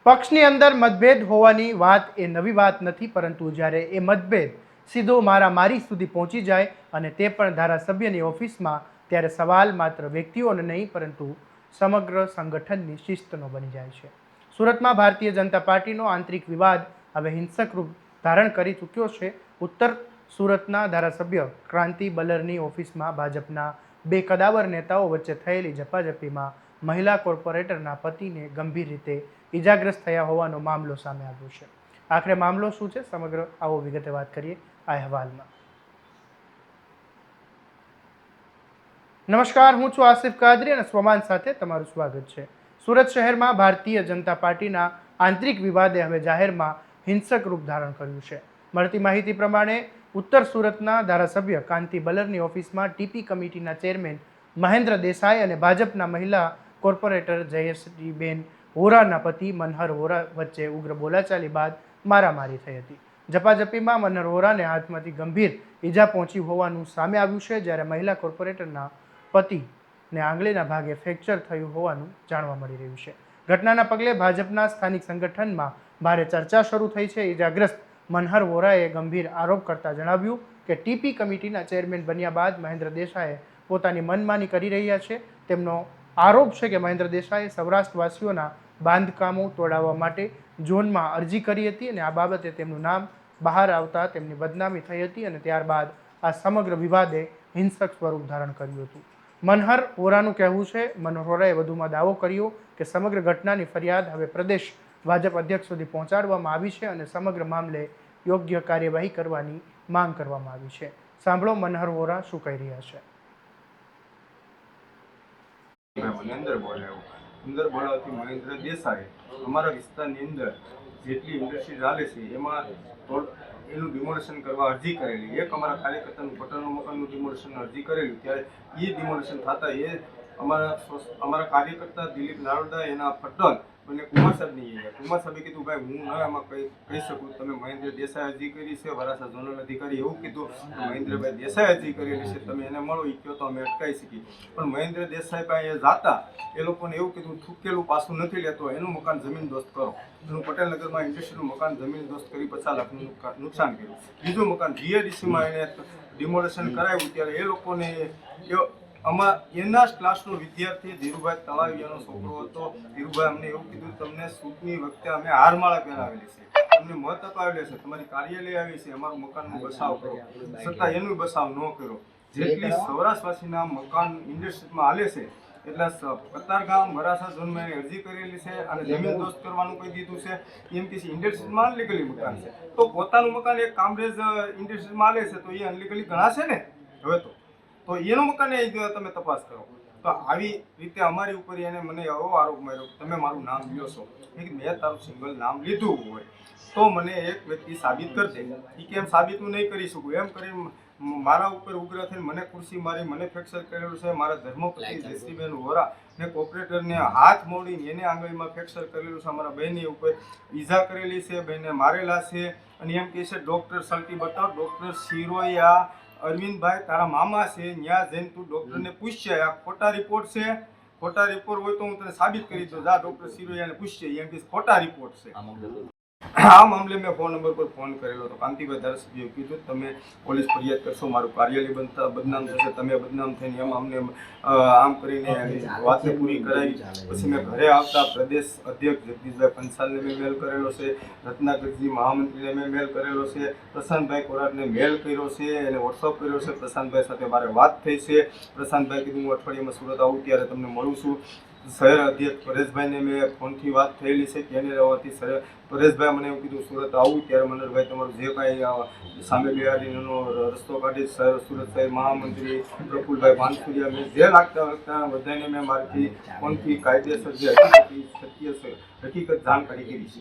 પક્ષની અંદર મતભેદ હોવાની વાત એ નવી વાત નથી, પરંતુ જ્યારે એ મતભેદ સીધો મારામારી સુધી પહોંચી જાય અને તે પણ ધારાસભ્યની ઓફિસમાં, ત્યારે સવાલ માત્ર વ્યક્તિઓનો નહીં પરંતુ સમગ્ર સંગઠનની શિસ્તનો બની જાય છે. સુરતમાં ભારતીય જનતા પાર્ટીનો આંતરિક વિવાદ હવે હિંસક રૂપ ધારણ કરી ચૂક્યો છે. ઉત્તર સુરતના ધારાસભ્ય ક્રાંતિ બલરની ઓફિસમાં ભાજપના બે કદાવર નેતાઓ વચ્ચે થયેલી ઝપાઝપીમાં મહિલા કોર્પોરેટરના પતિને ગંભીર રીતે ઇજાગ્રસ્ત થયા હોવાનો મામલો સામે આવ્યો છે. આખરે મામલો શું છે, સમગ્ર આવો વિગતે વાત કરીએ આ અહેવાલમાં. નમસ્કાર, હું છું આસિફ કાદરી અને સ્વમાન સાથે તમારું સ્વાગત છે. સુરત શહેરમાં ભારતીય જનતા પાર્ટીના આંતરિક વિવાદે હવે જાહેરમાં હિંસક રૂપ ધારણ કર્યું છે. મળતી માહિતી પ્રમાણે ઉત્તર સુરતના ધારાસભ્ય કાંતિ બલરની ઓફિસમાં ટીપી કમિટીના ચેરમેન મહેન્દ્ર દેસાઈ અને ભાજપના મહિલા કોર્પોરેટર જયેશબેન વોરાના પતિ મનહર વોરા વચ્ચે ઉગ્ર બોલાચાલી બાદ મારામારી થઈ હતી. ઝપાઝપીમાં મનહર વોરાને હાથમાંથી ગંભીર ઈજા પહોંચી હોવાનું સામે આવ્યું છે, જ્યારે મહિલા કોર્પોરેટરના પતિને આંગળીના ભાગે ફ્રેક્ચર થયું હોવાનું જાણવા મળી રહ્યું છે. ઘટનાના પગલે ભાજપના સ્થાનિક સંગઠનમાં ભારે ચર્ચા શરૂ થઈ છે. ઈજાગ્રસ્ત મનહર વોરાએ ગંભીર આરોપ કરતા જણાવ્યું કે ટીપી કમિટીના ચેરમેન બન્યા બાદ મહેન્દ્ર દેસાઈએ પોતાની મનમાની કરી રહ્યા છે. તેમનો આરોપ છે કે મહેન્દ્ર દેસાઈએ સૌરાષ્ટ્રવાસીઓના બાંધકામો તોડાવવા માટે ઝોનમાં અરજી કરી હતી અને આ બાબતે તેમનું નામ બહાર આવતા તેમની બદનામી થઈ હતી અને ત્યારબાદ આ સમગ્ર વિવાદે હિંસક સ્વરૂપ ધારણ કર્યું હતું. મનહર વોરાનું કહેવું છે, મનહર વોરાએ વધુમાં દાવો કર્યો કે સમગ્ર ઘટનાની ફરિયાદ હવે પ્રદેશ ભાજપ અધ્યક્ષ સુધી પહોંચાડવામાં આવી છે અને સમગ્ર મામલે યોગ્ય કાર્યવાહી કરવાની માંગ કરવામાં આવી છે. સાંભળો મનહર વોરા શું કહી રહ્યા છે. અંદર બોલાવતી મહેન્દ્ર દેસાઈ અમારા વિસ્તારની અંદર જેટલી ઇન્ડસ્ટ્રી ચાલે છે એમાં એનું ડિમોલેશન કરવા અરજી કરેલી. એક અમારા કાર્યકર્તાનું પટલનું મકાનનું ડિમોલેશન અરજી કરેલી, ત્યારે એ ડિમોલેશન થતા એ અમારા કાર્યકર્તા દિલીપ નારોડા એના પટલ અને કુમાર સાહેબની કુમાર સાહેબે કીધું ભાઈ હું ન એમાં કહી શકું, તમે મહેન્દ્ર દેસાઈ અરજી કરી છે, વરાછા ઝોનલ અધિકારી એવું કીધું મહેન્દ્રભાઈ દેસાઈ અરજી કરેલી છે, તમે એને મળો, એ કહો તો અમે અટકાવી શકીએ. પણ મહેન્દ્ર દેસાઈ પાસે જાતા એ લોકોને એવું કીધું થૂકેલું પાછું નથી લેતો, એનું મકાન જમીન દોસ્ત કરો. એનું પટેલનગરમાં ઇન્ડસ્ટ્રીનું મકાન જમીન દોસ્ત કરી 50 લાખનું નુકસાન કર્યું. બીજું મકાન જીએડીસીમાં એને ડિમોલેશન કરાવ્યું, ત્યારે એ લોકોને એના ક્લાસનો વિદ્યાર્થી ધીરુભાઈ તળાવિયાનો છોકરો હતો. ધીરુભાઈ અમને એવું કીધું તમને શૂટની વખતે અમે હારમાળા પહેરાવેલી છે, તમને મત અપાવેલી છે, તમારી કાર્યાલય આવી છે, અમારું મકાનનો બસાવ કરો, છતાં એનું બસાવ ન કર્યો. જેટલી સૌરાષ્ટ્રવાસીના મકાન ઇન્ડસ્ટ્રીમાં હાલે છે એટલે કતારગામ વરાછા ઝોનમાં અરજી કરેલી છે અને જમીન દોસ્ત કરવાનું કહી દીધું છે. એમ કે ઇન્ડસ્ટ્રીમાં અનલીગલી મકાન છે, તો પોતાનું મકાન એક કામરેજ ઇન્ડસ્ટ્રીમાં હાલે છે તો એ અનલીગલી ગણાશે ને. હવે તો એનું મકાન તમે તપાસ કરો. તો આવી રીતે અમારી ઉપર એને મને એવો આરોપ માર્યો કે તમે મારું નામ લ્યો છો. મેં તારું સિંગલ નામ લીધું હોય તો મને એક વ્યક્તિ સાબિત કરી દે. એ કેમ સાબિત હું નહીં કરી શકું, એમ કરીને મારા ઉપર ઉગ્ર થઈને મને ખુરશી મારી, મને ફ્રેક્ચર કરેલું છે. મારા ધર્મપત્ની જયશ્રીબેન વોરા ને કોર્પોરેટરને હાથ મોડીને એને આંગળીમાં ફ્રેક્ચર કરેલું છે. અમારા બહેનની ઉપર ઈજા કરેલી છે, બહેને મારેલા છે. અને એમ કહે છે ડૉક્ટર સલ્ટી બતાવ, ડૉક્ટર શિરોયા અરવિંદભાઈ તારા મામા છે, ત્યાં જઈને તું ડૉક્ટરને પૂછશે આ ખોટા રિપોર્ટ છે. ખોટા રિપોર્ટ હોય તો હું તને સાબિત કરી દઉં. જા ડૉક્ટર શિરોયાને પૂછશે, એમ કે ખોટા રિપોર્ટ છે. આ મામલે મેં ફોન નંબર પર ફોન કરેલો હતો. કાંતિભાઈ ધારાસભ્યએ કીધું તમે પોલીસ ફરિયાદ કરશો, મારું કાર્યાલય બદનામ થશે, તમે બદનામ થઈને એમ અમને આમ કરીને વાતને પૂરી કરાવી. પછી મેં ઘરે આવતા પ્રદેશ અધ્યક્ષ જગદીશભાઈ પંચાલને મેં મેલ કરેલો છે, રત્નાકરજી મહામંત્રીને મેં મેલ કરેલો છે, પ્રશાંતભાઈ કોરાટને મેલ કર્યો છે, એને વોટ્સઅપ કર્યો છે. પ્રશાંતભાઈ સાથે મારે વાત થઈ છે. પ્રશાંતભાઈ કીધું હું અઠવાડિયામાં સુરત આવું ત્યારે તમને મળું છું. શહેર અધ્યક્ષ પરેશભાઈને મેં ફોનથી વાત થયેલી છે, તેને રહેવાથી પરેશભાઈ મને એવું કીધું સુરત આવું ત્યારે મનોહરભાઈ તમારું જે કાંઈ સામે બિહારીનો રસ્તો કાઢી. સુરત શહેર મહામંત્રી પ્રફુલભાઈ પાનસુરિયા મેં જે લાગતા બધાને મેં મારાથી ફોનથી કાયદેસર જે હકીકત જાણકારી કરી છે.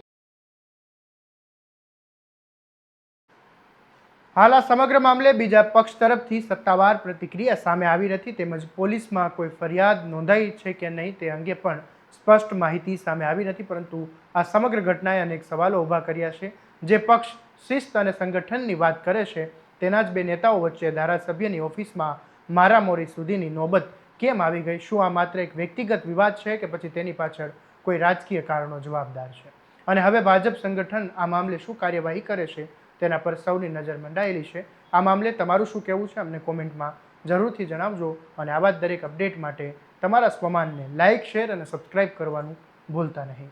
હાલ આ સમગ્ર મામલે બીજા પક્ષ તરફથી સત્તાવાર પ્રતિક્રિયા સામે આવી નથી, તેમજ પોલીસમાં કોઈ ફરિયાદ નોંધાઈ છે કે નહીં તે અંગે પણ સ્પષ્ટ માહિતી સામે આવી નથી. પરંતુ આ સમગ્ર ઘટનાએ અનેક સવાલો ઊભા કર્યા છે. જે પક્ષ શિસ્ત અને સંગઠનની વાત કરે છે તેના જ બે નેતાઓ વચ્ચે ધારાસભ્યની ઓફિસમાં મારામારી સુધીની નોબત કેમ આવી ગઈ? શું આ માત્ર એક વ્યક્તિગત વિવાદ છે કે પછી તેની પાછળ કોઈ રાજકીય કારણો જવાબદાર છે? અને હવે ભાજપ સંગઠન આ મામલે શું કાર્યવાહી કરે છે તેના પર સૌની નજર મંડાયેલી છે. આ મામલે તમારું શું કહેવું છે અમને કોમેન્ટમાં જરૂરથી જણાવજો. અને આવા જ દરેક અપડેટ માટે તમારા સ્વમાનને લાઇક, શેર અને સબસ્ક્રાઇબ કરવાનું ભૂલતા નહીં.